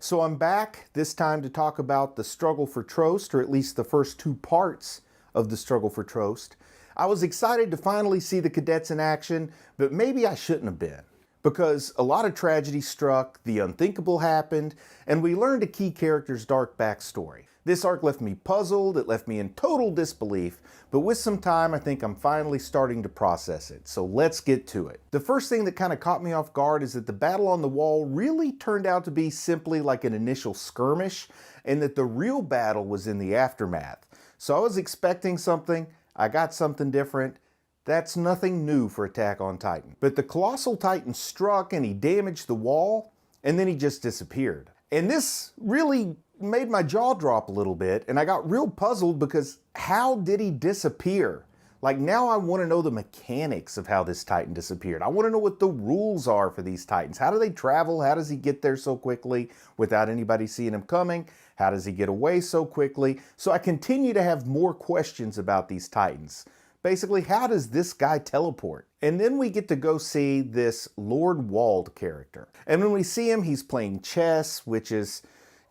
So I'm back, this time to talk about the struggle for Trost, or at least the first two parts of the struggle for Trost. I was excited to finally see the cadets in action, but maybe I shouldn't have been. Because a lot of tragedy struck, the unthinkable happened, and we learned a key character's dark backstory. This arc left me puzzled, it left me in total disbelief, but with some time I think I'm finally starting to process it, so let's get to it. The first thing that kind of caught me off guard is that the battle on the wall really turned out to be simply like an initial skirmish, and that the real battle was in the aftermath. So I was expecting something, I got something different. That's nothing new for Attack on Titan. But the Colossal Titan struck and he damaged the wall, and then he just disappeared. And this really made my jaw drop a little bit, and I got real puzzled because how did he disappear? Like, now I want to know the mechanics of how this Titan disappeared. I want to know what the rules are for these Titans. How do they travel? How does he get there so quickly without anybody seeing him coming? How does he get away so quickly? So I continue to have more questions about these Titans. Basically, how does this guy teleport? And then we get to go see this Lord Wald character. And when we see him, he's playing chess, which is,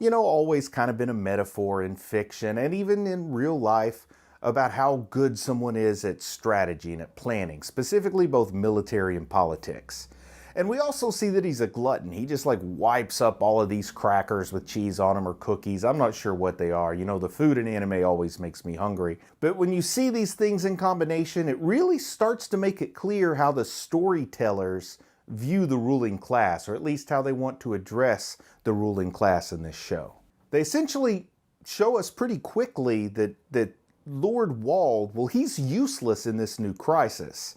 always kind of been a metaphor in fiction and even in real life about how good someone is at strategy and at planning, specifically both military and politics. And we also see that he's a glutton. He just wipes up all of these crackers with cheese on them or cookies. I'm not sure what they are. The food in anime always makes me hungry. But when you see these things in combination, it really starts to make it clear how the storytellers view the ruling class, or at least how they want to address the ruling class in this show. They essentially show us pretty quickly that Lord Wald, well, he's useless in this new crisis.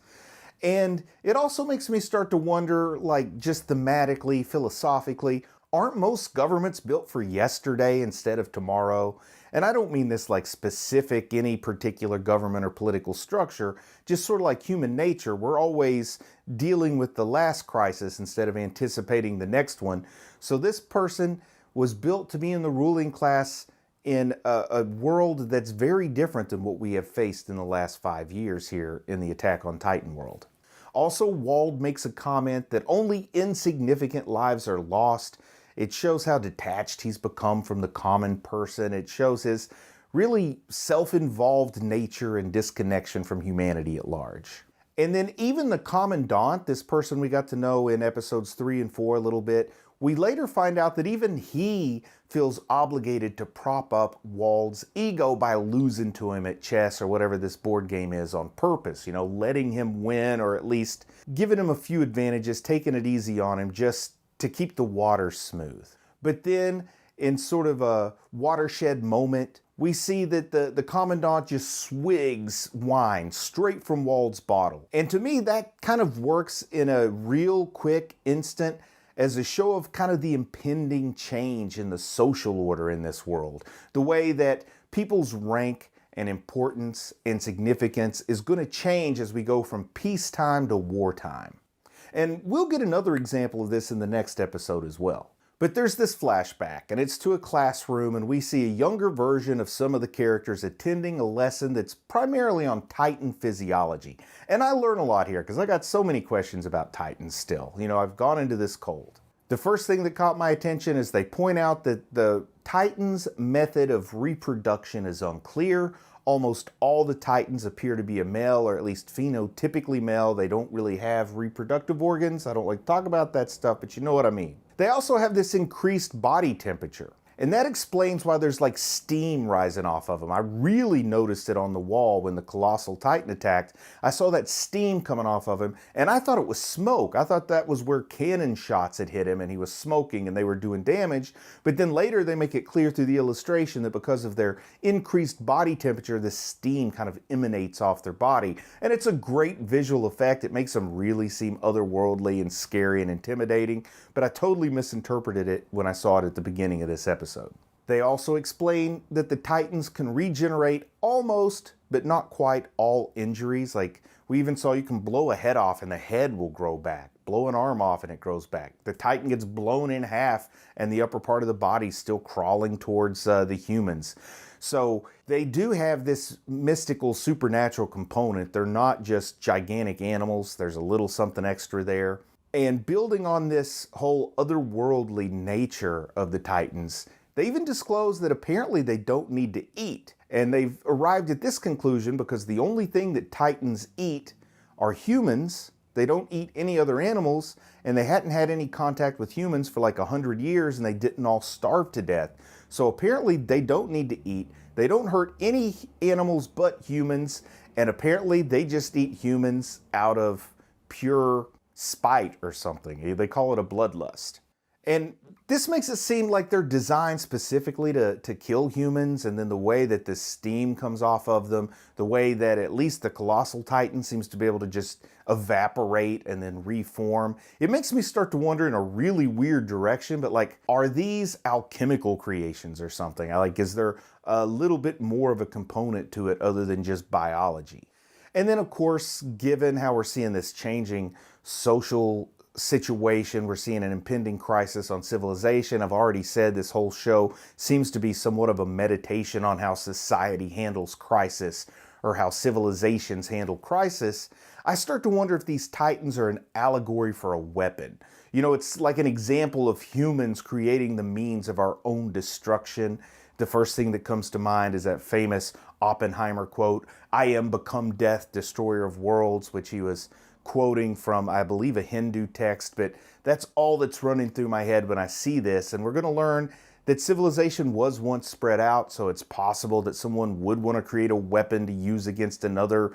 And it also makes me start to wonder, just thematically, philosophically, aren't most governments built for yesterday instead of tomorrow? And I don't mean this specific, any particular government or political structure, just sort of like human nature. We're always dealing with the last crisis instead of anticipating the next one. So this person was built to be in the ruling class in a world that's very different than what we have faced in the last 5 years here in the Attack on Titan world. Also, Wald makes a comment that only insignificant lives are lost. It shows how detached he's become from the common person. It shows his really self-involved nature and disconnection from humanity at large. And then even the Commandant, this person we got to know in episodes 3 and 4 a little bit, we later find out that even he feels obligated to prop up Wald's ego by losing to him at chess or whatever this board game is on purpose, letting him win or at least giving him a few advantages, taking it easy on him just to keep the water smooth. But then in sort of a watershed moment, we see that the Commandant just swigs wine straight from Wald's bottle. And to me, that kind of works in a real quick instant as a show of kind of the impending change in the social order in this world. The way that people's rank and importance and significance is going to change as we go from peacetime to wartime. And we'll get another example of this in the next episode as well. But there's this flashback, and it's to a classroom, and we see a younger version of some of the characters attending a lesson that's primarily on Titan physiology. And I learn a lot here, because I got so many questions about Titans still. I've gone into this cold. The first thing that caught my attention is they point out that the Titans' method of reproduction is unclear. Almost all the Titans appear to be a male, or at least phenotypically male. They don't really have reproductive organs. I don't like to talk about that stuff, but you know what I mean. They also have this increased body temperature. And that explains why there's steam rising off of them. I really noticed it on the wall when the Colossal Titan attacked. I saw that steam coming off of him, and I thought it was smoke. I thought that was where cannon shots had hit him and he was smoking and they were doing damage. But then later they make it clear through the illustration that because of their increased body temperature, this steam kind of emanates off their body. And it's a great visual effect. It makes them really seem otherworldly and scary and intimidating. But I totally misinterpreted it when I saw it at the beginning of this episode. They also explain that the Titans can regenerate almost, but not quite all injuries. We even saw you can blow a head off and the head will grow back. Blow an arm off and it grows back. The Titan gets blown in half and the upper part of the body is still crawling towards the humans. So they do have this mystical supernatural component. They're not just gigantic animals. There's a little something extra there. And building on this whole otherworldly nature of the Titans, they even disclose that apparently they don't need to eat. And they've arrived at this conclusion because the only thing that Titans eat are humans. They don't eat any other animals, and they hadn't had any contact with humans for like 100 years, and they didn't all starve to death. So apparently they don't need to eat. They don't hurt any animals but humans, and apparently they just eat humans out of pure spite or something. They call it a bloodlust. And this makes it seem like they're designed specifically to kill humans, and then the way that the steam comes off of them, the way that at least the colossal titan seems to be able to just evaporate and then reform. It makes me start to wonder in a really weird direction, but like, are these alchemical creations or something? Like, is there a little bit more of a component to it other than just biology? And then of course, given how we're seeing this changing social situation, we're seeing an impending crisis on civilization. I've already said this whole show seems to be somewhat of a meditation on how society handles crisis, or how civilizations handle crisis. I start to wonder if these titans are an allegory for a weapon. You know, it's like an example of humans creating the means of our own destruction. The first thing that comes to mind is that famous Oppenheimer quote, "I am become death, destroyer of worlds," which he was quoting from, I believe, a Hindu text, but that's all that's running through my head when I see this. And we're going to learn that civilization was once spread out, so it's possible that someone would want to create a weapon to use against another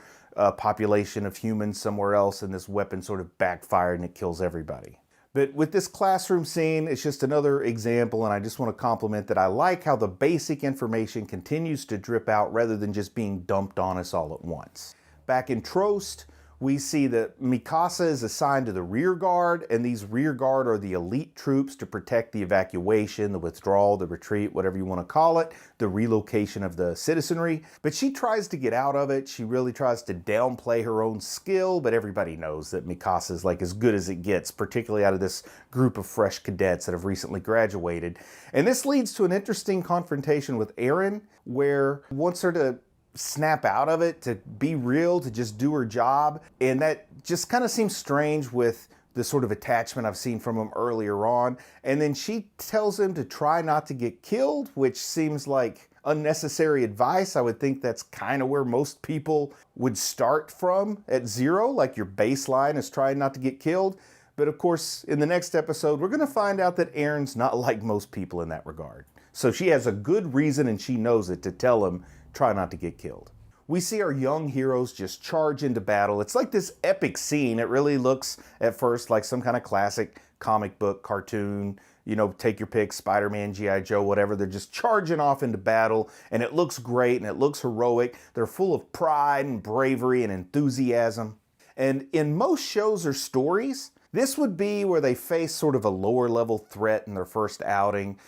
population of humans somewhere else, and this weapon sort of backfired and it kills everybody. But with this classroom scene, it's just another example, and I just want to compliment that I like how the basic information continues to drip out rather than just being dumped on us all at once. Back in Trost, we see that Mikasa is assigned to the rear guard, and these rear guard are the elite troops to protect the evacuation, the withdrawal, the retreat, whatever you want to call it, the relocation of the citizenry. But she tries to get out of it. She really tries to downplay her own skill, but everybody knows that Mikasa is like as good as it gets, particularly out of this group of fresh cadets that have recently graduated. And this leads to an interesting confrontation with Eren, where he wants her to snap out of it, to be real, to just do her job. And that just kind of seems strange with the sort of attachment I've seen from him earlier on. And then she tells him to try not to get killed, which seems like unnecessary advice. I would think that's kind of where most people would start from at zero, like your baseline is trying not to get killed. But of course, in the next episode, we're going to find out that Eren's not like most people in that regard. So she has a good reason, and she knows it, to tell him, try not to get killed. We see our young heroes just charge into battle. It's like this epic scene. It really looks at first like some kind of classic comic book, cartoon, you know, take your pick, Spider-Man, G.I. Joe, whatever. They're just charging off into battle, and it looks great, and it looks heroic. They're full of pride and bravery and enthusiasm. And in most shows or stories, this would be where they face sort of a lower level threat in their first outing.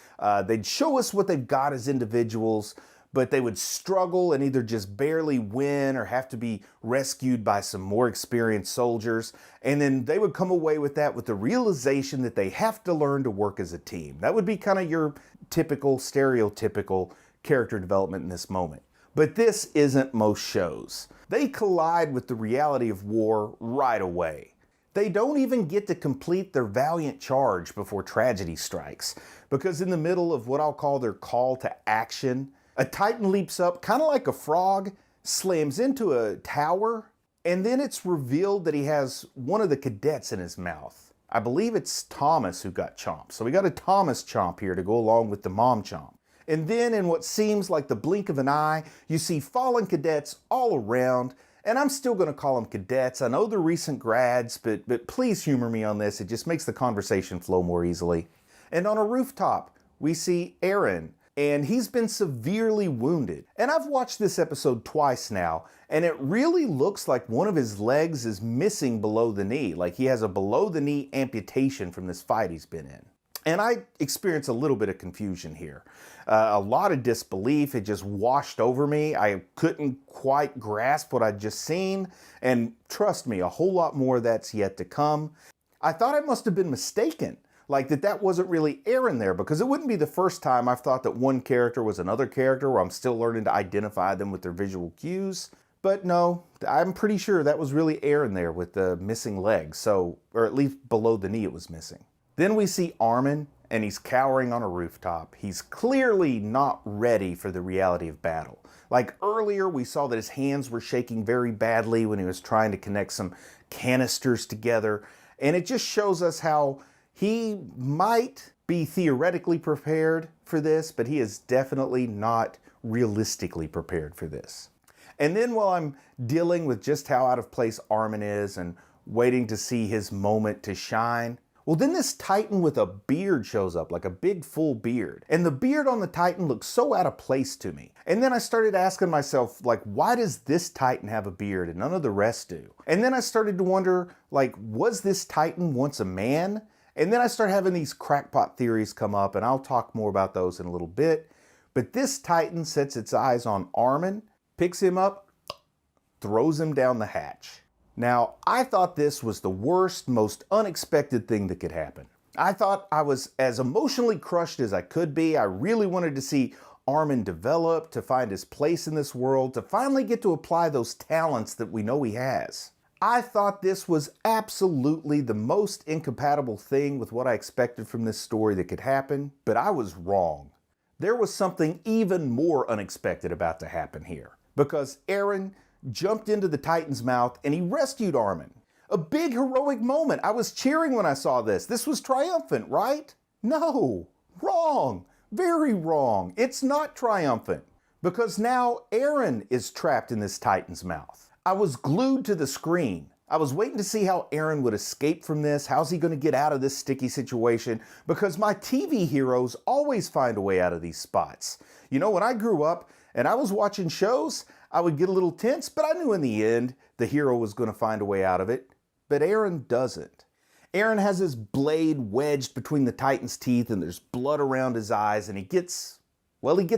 They'd show us what they've got as individuals, but they would struggle and either just barely win or have to be rescued by some more experienced soldiers. And then they would come away with that with the realization that they have to learn to work as a team. That would be kind of your typical, stereotypical character development in this moment. But this isn't most shows. They collide with the reality of war right away. They don't even get to complete their valiant charge before tragedy strikes, because in the middle of what I'll call their call to action, a Titan leaps up, kind of like a frog, slams into a tower, and then it's revealed that he has one of the cadets in his mouth. I believe it's Thomas who got chomped. So we got a Thomas chomp here to go along with the mom chomp. And then in what seems like the blink of an eye, you see fallen cadets all around, and I'm still going to call them cadets. I know they're recent grads, but please humor me on this. It just makes the conversation flow more easily. And on a rooftop, we see Eren, and he's been severely wounded. And I've watched this episode twice now, and it really looks like one of his legs is missing below the knee, like he has a below the knee amputation from this fight he's been in. And I experience a little bit of confusion here. A lot of disbelief. It just washed over me. I couldn't quite grasp what I'd just seen. And trust me, a whole lot more of that's yet to come. I thought I must have been mistaken. Like that wasn't really Eren there, because it wouldn't be the first time I've thought that one character was another character where I'm still learning to identify them with their visual cues. But no, I'm pretty sure that was really Eren there with the missing leg, so, or at least below the knee it was missing. Then we see Armin, and he's cowering on a rooftop. He's clearly not ready for the reality of battle. Like earlier, we saw that his hands were shaking very badly when he was trying to connect some canisters together, and it just shows us how he might be theoretically prepared for this, but he is definitely not realistically prepared for this. And then while I'm dealing with just how out of place Armin is and waiting to see his moment to shine, well, then this Titan with a beard shows up, like a big full beard. And the beard on the Titan looks so out of place to me. And then I started asking myself, like, why does this Titan have a beard and none of the rest do? And then I started to wonder, like, was this Titan once a man? And then I started having these crackpot theories come up, and I'll talk more about those in a little bit. But this Titan sets its eyes on Armin, picks him up, throws him down the hatch. Now, I thought this was the worst, most unexpected thing that could happen. I thought I was as emotionally crushed as I could be. I really wanted to see Armin develop, to find his place in this world, to finally get to apply those talents that we know he has. I thought this was absolutely the most incompatible thing with what I expected from this story that could happen, but I was wrong. There was something even more unexpected about to happen here, because Eren jumped into the Titan's mouth and he rescued Armin. A big heroic moment. I was cheering when I saw this. This was triumphant, right? No, wrong, very wrong. It's not triumphant, because now Eren is trapped in this Titan's mouth. I was glued to the screen. I was waiting to see how Eren would escape from this. How's he going to get out of this sticky situation? Because my TV heroes always find a way out of these spots. You know, when I grew up and I was watching shows, I would get a little tense, but I knew in the end the hero was going to find a way out of it. But Eren doesn't. Eren has his blade wedged between the Titan's teeth and there's blood around his eyes and he gets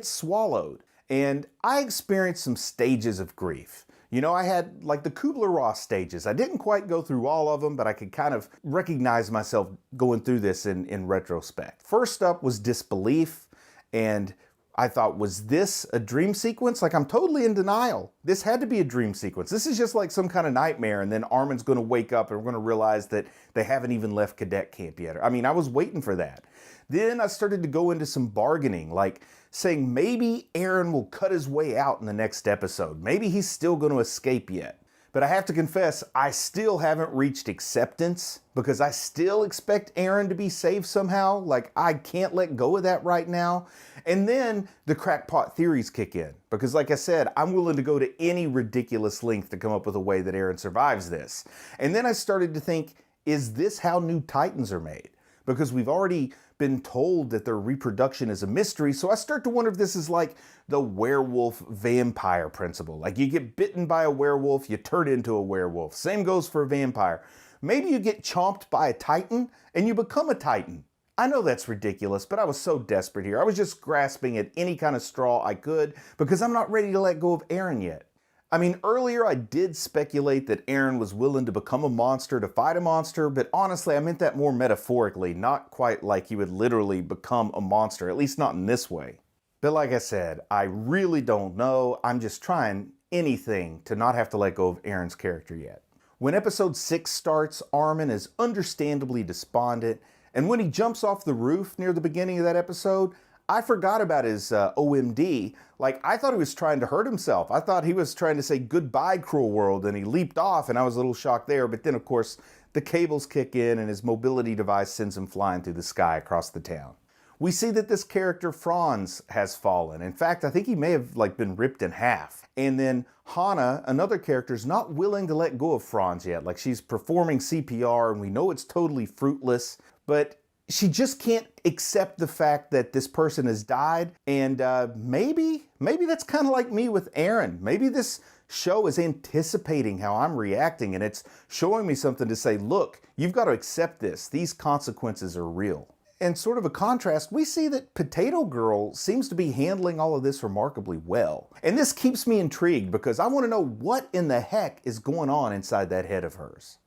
swallowed. And I experienced some stages of grief. You know, I had like the Kubler-Ross stages. I didn't quite go through all of them, but I could kind of recognize myself going through this in retrospect. First up was disbelief, and I thought, was this a dream sequence? Like, I'm totally in denial. This had to be a dream sequence. This is just like some kind of nightmare, and then Armin's going to wake up and we're going to realize that they haven't even left cadet camp yet. I mean, I was waiting for that. Then I started to go into some bargaining, like saying maybe Eren will cut his way out in the next episode. Maybe he's still going to escape yet. But I have to confess, I still haven't reached acceptance, because I still expect Eren to be saved somehow. Like, I can't let go of that right now. And then the crackpot theories kick in, because like I said, I'm willing to go to any ridiculous length to come up with a way that Eren survives this. And then I started to think, is this how new Titans are made? Because we've already been told that their reproduction is a mystery, so I start to wonder if this is like the werewolf vampire principle. Like, you get bitten by a werewolf, you turn into a werewolf. Same goes for a vampire. Maybe you get chomped by a Titan and you become a Titan. I know that's ridiculous, but I was so desperate here. I was just grasping at any kind of straw I could, because I'm not ready to let go of Eren yet. I mean, earlier I did speculate that Eren was willing to become a monster to fight a monster, but honestly I meant that more metaphorically, not quite like he would literally become a monster, at least not in this way. But like I said, I really don't know. I'm just trying anything to not have to let go of Eren's character yet. When episode 6 starts, Armin is understandably despondent, and when he jumps off the roof near the beginning of that episode, I forgot about his OMD. Like, I thought he was trying to hurt himself. I thought he was trying to say goodbye, cruel world, and he leaped off, and I was a little shocked there. But then, of course, the cables kick in, and his mobility device sends him flying through the sky across the town. We see that this character, Franz, has fallen. In fact, I think he may have been ripped in half. And then Hana, another character, is not willing to let go of Franz yet. Like, she's performing CPR, and we know it's totally fruitless, but she just can't accept the fact that this person has died, and maybe that's kind of like me with Eren. Maybe this show is anticipating how I'm reacting, and it's showing me something to say, look, you've got to accept this. These consequences are real. And sort of a contrast, we see that Potato Girl seems to be handling all of this remarkably well. And this keeps me intrigued, because I want to know what in the heck is going on inside that head of hers.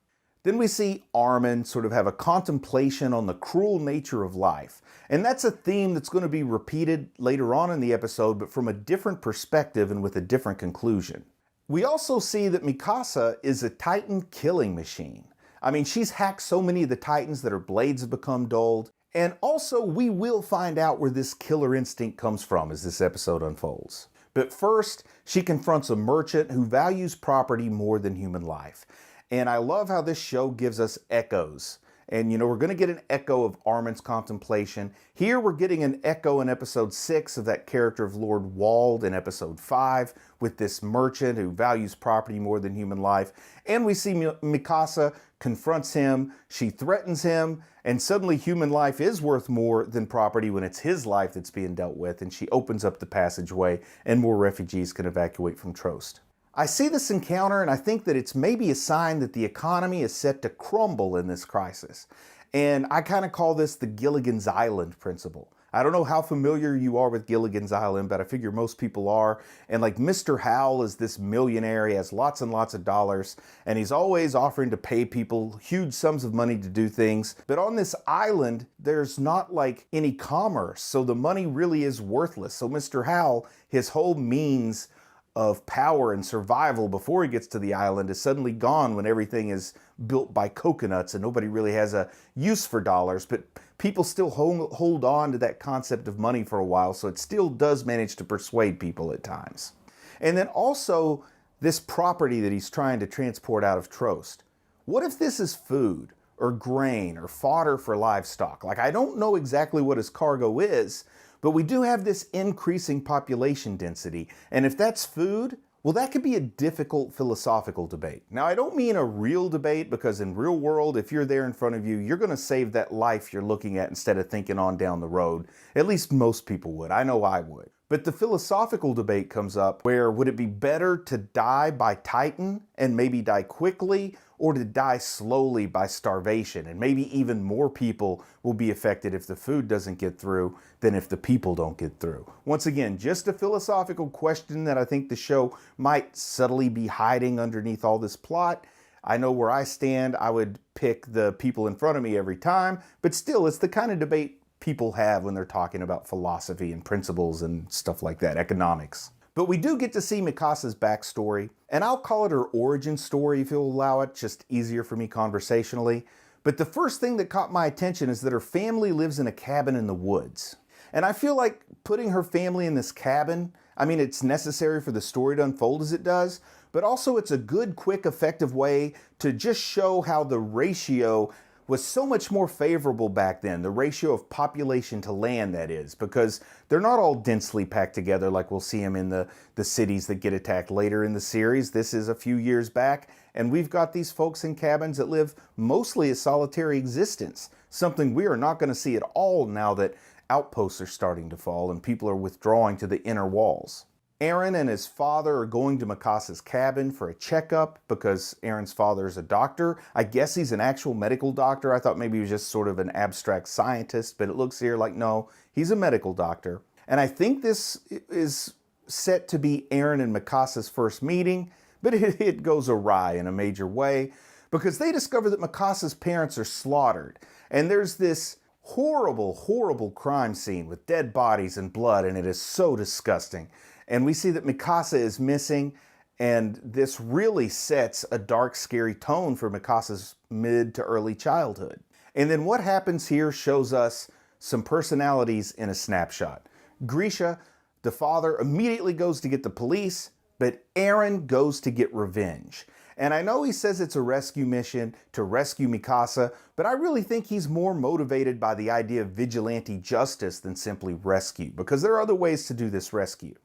Then we see Armin sort of have a contemplation on the cruel nature of life. And that's a theme that's going to be repeated later on in the episode, but from a different perspective and with a different conclusion. We also see that Mikasa is a Titan killing machine. I mean, she's hacked so many of the Titans that her blades have become dulled. And also, we will find out where this killer instinct comes from as this episode unfolds. But first, she confronts a merchant who values property more than human life. And I love how this show gives us echoes. And we're going to get an echo of Armin's contemplation. Here we're getting an echo in episode 6 of that character of Lord Wald in episode 5 with this merchant who values property more than human life. And we see Mikasa confronts him, she threatens him, and suddenly human life is worth more than property when it's his life that's being dealt with, and she opens up the passageway and more refugees can evacuate from Trost. I see this encounter and I think that it's maybe a sign that the economy is set to crumble in this crisis. And I kind of call this the Gilligan's Island principle. I don't know how familiar you are with Gilligan's Island, but I figure most people are. And like Mr. Howell is this millionaire, he has lots and lots of dollars, and he's always offering to pay people huge sums of money to do things. But on this island, there's not like any commerce, so the money really is worthless. So Mr. Howell, his whole means of power and survival before he gets to the island is suddenly gone when everything is built by coconuts and nobody really has a use for dollars, but people still hold on to that concept of money for a while, so it still does manage to persuade people at times. And then also this property that he's trying to transport out of Trost. What if this is food or grain or fodder for livestock? Like, I don't know exactly what his cargo is, but we do have this increasing population density, and if that's food, well, that could be a difficult philosophical debate. Now, I don't mean a real debate, because in real world, if you're there in front of you, you're going to save that life you're looking at instead of thinking on down the road. At least most people would. I know I would. But the philosophical debate comes up where would it be better to die by Titan and maybe die quickly, or to die slowly by starvation? And maybe even more people will be affected if the food doesn't get through than if the people don't get through. Once again, just a philosophical question that I think the show might subtly be hiding underneath all this plot. I know where I stand. I would pick the people in front of me every time, but still, it's the kind of debate people have when they're talking about philosophy and principles and stuff like that, economics. But we do get to see Mikasa's backstory, and I'll call it her origin story if you'll allow it, just easier for me conversationally. But the first thing that caught my attention is that her family lives in a cabin in the woods. And I feel like putting her family in this cabin, I mean, it's necessary for the story to unfold as it does, but also it's a good, quick, effective way to just show how the ratio was so much more favorable back then, the ratio of population to land, that is, because they're not all densely packed together like we'll see them in the cities that get attacked later in the series. This is a few years back, and we've got these folks in cabins that live mostly a solitary existence, something we are not going to see at all now that outposts are starting to fall and people are withdrawing to the inner walls. Eren and his father are going to Mikasa's cabin for a checkup because Eren's father is a doctor. I guess he's an actual medical doctor. I thought maybe he was just sort of an abstract scientist, but it looks here like no, he's a medical doctor. And I think this is set to be Eren and Mikasa's first meeting, but it goes awry in a major way because they discover that Mikasa's parents are slaughtered. And there's this horrible, horrible crime scene with dead bodies and blood, and it is so disgusting. And we see that Mikasa is missing, and this really sets a dark, scary tone for Mikasa's mid to early childhood. And then what happens here shows us some personalities in a snapshot. Grisha, the father, immediately goes to get the police, but Eren goes to get revenge. And I know he says it's a rescue mission to rescue Mikasa, but I really think he's more motivated by the idea of vigilante justice than simply rescue, because there are other ways to do this rescue.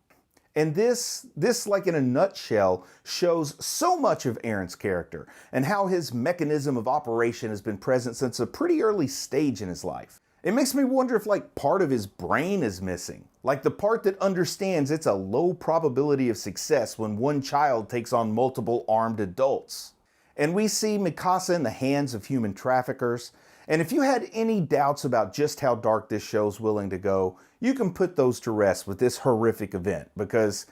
And this, like in a nutshell, shows so much of Eren's character and how his mechanism of operation has been present since a pretty early stage in his life. It makes me wonder if like part of his brain is missing, like the part that understands it's a low probability of success when one child takes on multiple armed adults. And we see Mikasa in the hands of human traffickers. And if you had any doubts about just how dark this show's willing to go, you can put those to rest with this horrific event because,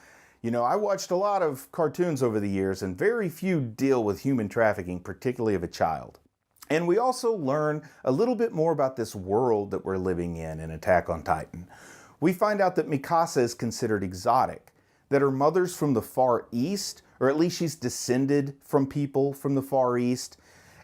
I watched a lot of cartoons over the years and very few deal with human trafficking, particularly of a child. And we also learn a little bit more about this world that we're living in Attack on Titan. We find out that Mikasa is considered exotic, that her mother's from the Far East, or at least she's descended from people from the Far East.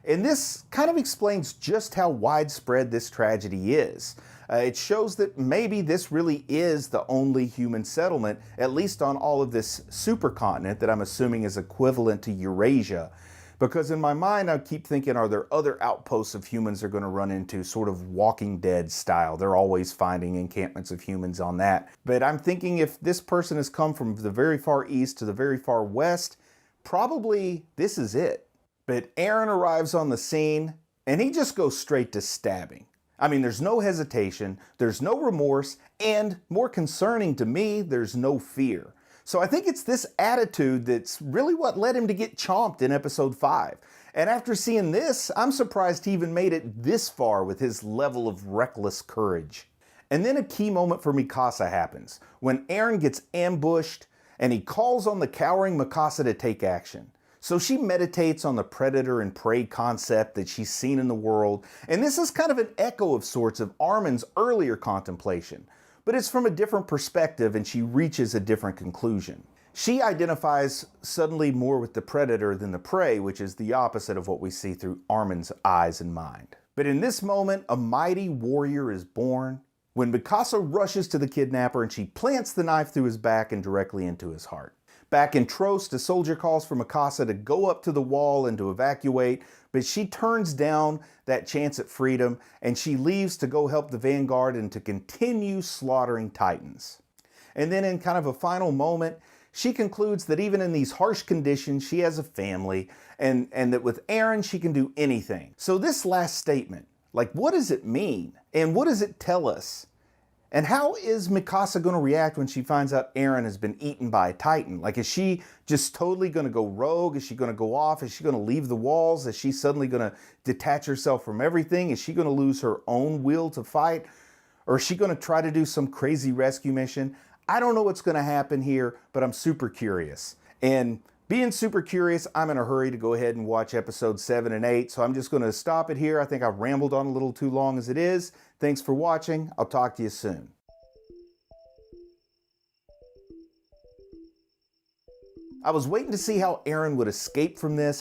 And this kind of explains just how widespread this tragedy is. It shows that maybe this really is the only human settlement, at least on all of this supercontinent that I'm assuming is equivalent to Eurasia. Because in my mind, I keep thinking, are there other outposts of humans they're going to run into, sort of Walking Dead style? They're always finding encampments of humans on that. But I'm thinking if this person has come from the very far east to the very far west, probably this is it. But Eren arrives on the scene, and he just goes straight to stabbing. I mean, there's no hesitation, there's no remorse, and more concerning to me, there's no fear. So I think it's this attitude that's really what led him to get chomped in episode 5. And after seeing this, I'm surprised he even made it this far with his level of reckless courage. And then a key moment for Mikasa happens, when Eren gets ambushed and he calls on the cowering Mikasa to take action. So she meditates on the predator and prey concept that she's seen in the world, and this is kind of an echo of sorts of Armin's earlier contemplation, but it's from a different perspective and she reaches a different conclusion. She identifies suddenly more with the predator than the prey, which is the opposite of what we see through Armin's eyes and mind. But in this moment, a mighty warrior is born when Mikasa rushes to the kidnapper and she plants the knife through his back and directly into his heart. Back in Trost, a soldier calls for Mikasa to go up to the wall and to evacuate, but she turns down that chance at freedom and she leaves to go help the vanguard and to continue slaughtering Titans. And then in kind of a final moment, she concludes that even in these harsh conditions, she has a family and that with Eren, she can do anything. So this last statement, like, what does it mean? And what does it tell us? And how is Mikasa going to react when she finds out Eren has been eaten by a Titan? Like, is she just totally going to go rogue? Is she going to go off? Is she going to leave the walls? Is she suddenly going to detach herself from everything? Is she going to lose her own will to fight? Or is she going to try to do some crazy rescue mission? I don't know what's going to happen here, but I'm super curious. And being super curious, I'm in a hurry to go ahead and watch episodes 7 and 8, so I'm just going to stop it here. I think I've rambled on a little too long as it is. Thanks for watching. I'll talk to you soon. I was waiting to see how Eren would escape from this.